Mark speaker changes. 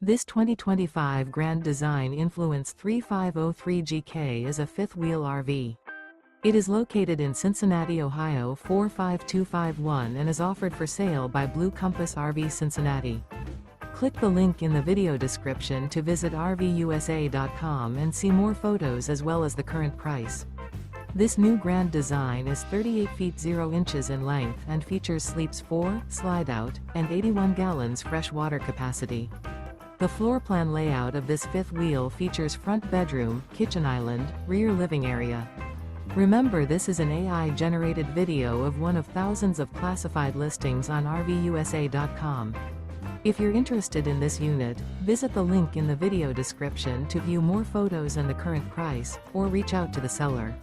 Speaker 1: This 2025 Grand Design Influence 3503GK is a fifth-wheel RV. It is located in Cincinnati, Ohio 45251 and is offered for sale by Blue Compass RV Cincinnati. Click the link in the video description to visit RVUSA.com and see more photos as well as the current price. This new Grand Design is 38 feet 0 inches in length and features sleeps 4, Slideout, and 81 gallons fresh water capacity. The floor plan layout of this fifth wheel features front bedroom, kitchen island, rear living area. Remember, this is an AI-generated video of one of thousands of classified listings on RVUSA.com. If you're interested in this unit, visit the link in the video description to view more photos and the current price, or reach out to the seller.